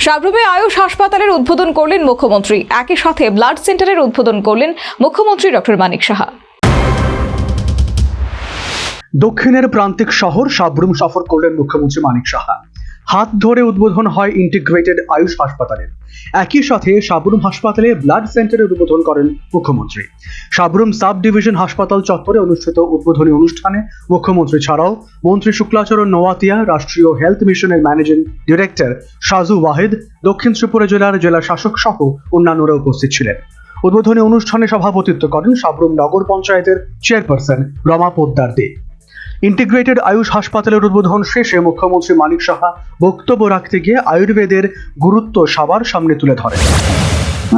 সাবরুমে আয়ুষ হাসপাতালের উদ্বোধন করলেন মুখ্যমন্ত্রী। একই সাথে ব্লাড সেন্টারের উদ্বোধন করলেন মুখ্যমন্ত্রী ডক্টর মানিক সাহা। দক্ষিণের প্রান্তিক শহর সাবরুম সফর করলেন মুখ্যমন্ত্রী মানিক সাহা। হাত ধরে উদ্বোধন হয় ইন্টিগ্রেটেড আয়ুষ হাসপাতালের। একই সাথে সাবরুম হাসপাতালে ব্লাড সেন্টারের উদ্বোধন করেন মুখ্যমন্ত্রী। সাবরুম সাব ডিভিশন হাসপাতাল চত্বরে অনুষ্ঠিত উদ্বোধনী অনুষ্ঠানে মুখ্যমন্ত্রী ছাড়াও মন্ত্রী শুক্লাচরণ নোয়াতিয়া, রাষ্ট্রীয় হেলথ মিশনের ম্যানেজিং ডিরেক্টর সাজু ওয়াহিদ, দক্ষিণ ত্রিপুরা জেলা শাসক সহ অন্যান্যরা উপস্থিত ছিলেন। উদ্বোধনী অনুষ্ঠানে সভাপতিত্ব করেন সাবরুম নগর পঞ্চায়েতের চেয়ারপারসন রমা পোদ্দার দে। ইন্টিগ্রেটেড আয়ুষ হাসপাতালের উদ্বোধন শেষে মুখ্যমন্ত্রী মানিক সাহা বক্তব্য রাখতে গিয়ে আয়ুর্বেদের গুরুত্ব সবার সামনে তুলে ধরেন।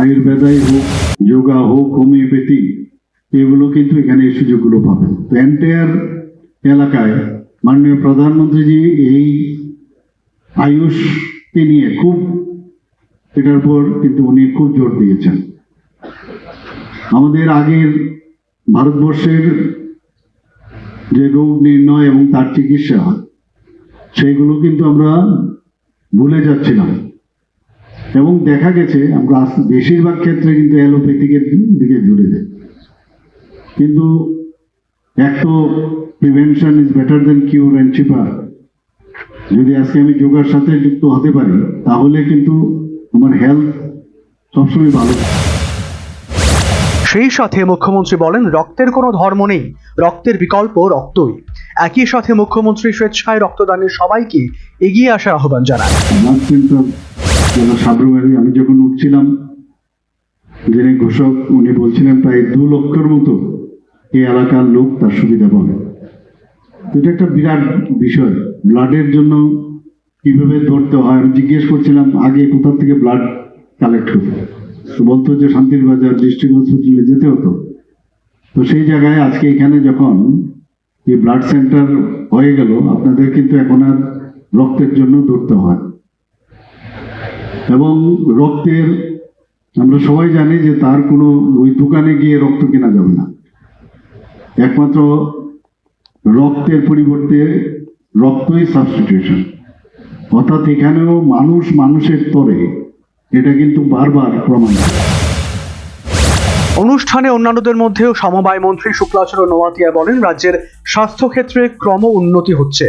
আয়ুর্বেদাই হোক, যোগা হোক, হোমিওপ্যাথি, এগুলো কিন্তু এখানে এই সুযোগগুলো পাবে। তো এন্টায়ার এলাকায় মাননীয় প্রধানমন্ত্রীজি এই আয়ুষকে নিয়ে খুব এটার উপর কিন্তু উনি খুব জোর দিয়েছেন। আমাদের আগের ভারতবর্ষের যে রোগ নির্ণয় এবং তার চিকিৎসা, সেইগুলো কিন্তু আমরা ভুলে যাচ্ছিলাম এবং দেখা গেছে আমরা বেশিরভাগ ক্ষেত্রে কিন্তু অ্যালোপ্যাথিকের দিকে জুড়ে যাই। কিন্তু এক তো prevention is better than cure and cheaper. যদি আজকে আমি যোগার সাথে যুক্ত হতে পারি তাহলে কিন্তু আমার হেলথ সবসময় ভালো। সেই সাথে মুখ্যমন্ত্রী বলেন, রক্তের কোনো ধর্ম নেই, রক্তের বিকল্প রক্তই। একই সাথে মুখ্যমন্ত্রী স্বেচ্ছায় রক্তদানের সবাইকে এগিয়ে আসার আহ্বান জানান। সাবরুমের আমি যখন উঠছিলাম, যিনি ঘোষক উনি বলছিলেন প্রায় 2 লক্ষের মতো এই এলাকার লোক তার সুবিধা পাবে। এটা একটা বিরাট বিষয়। ব্লাডের জন্য কিভাবে ধরতে হয় আমি জিজ্ঞেস করছিলাম, আগে কোথা থেকে ব্লাড কালেক্ট হতো, তো বলতো যে শান্তির বাজার ডিস্ট্রিক্ট হসপিটালে যেতে হতো। তো সেই জায়গায় আজকে এখানে যখন এই ব্লাড সেন্টার হয়ে গেল, আপনাদের কিন্তু এখন আর রক্তের জন্য দৌড়তে হয়। এবং রক্তের আমরা সবাই জানি যে তার কোনো ওই দোকানে গিয়ে রক্ত কেনা যাবে না। একমাত্র রক্তের পরিবর্তে রক্তই সাবস্টিটিউশন। অর্থাৎ এখানেও মানুষের তরে এটা কিন্তু বারবার প্রমাণ। অনুষ্ঠানে অন্যান্যদের মধ্যেও সমবায় মন্ত্রী শুক্লাচরণ নোয়াতিয়া বলেন, রাজ্যের স্বাস্থ্য ক্ষেত্রে ক্রম উন্নতি হচ্ছে।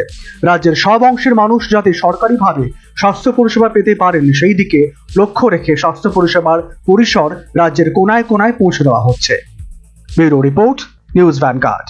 রাজ্যের সব অংশের মানুষ যাতে সরকারিভাবে স্বাস্থ্য পরিষেবা পেতে পারেন সেই দিকে লক্ষ্য রেখে স্বাস্থ্য পরিষেবার পরিসর রাজ্যের কোনায় কোনায় পৌঁছে দেওয়া হচ্ছে। Bureau report, news vanguard.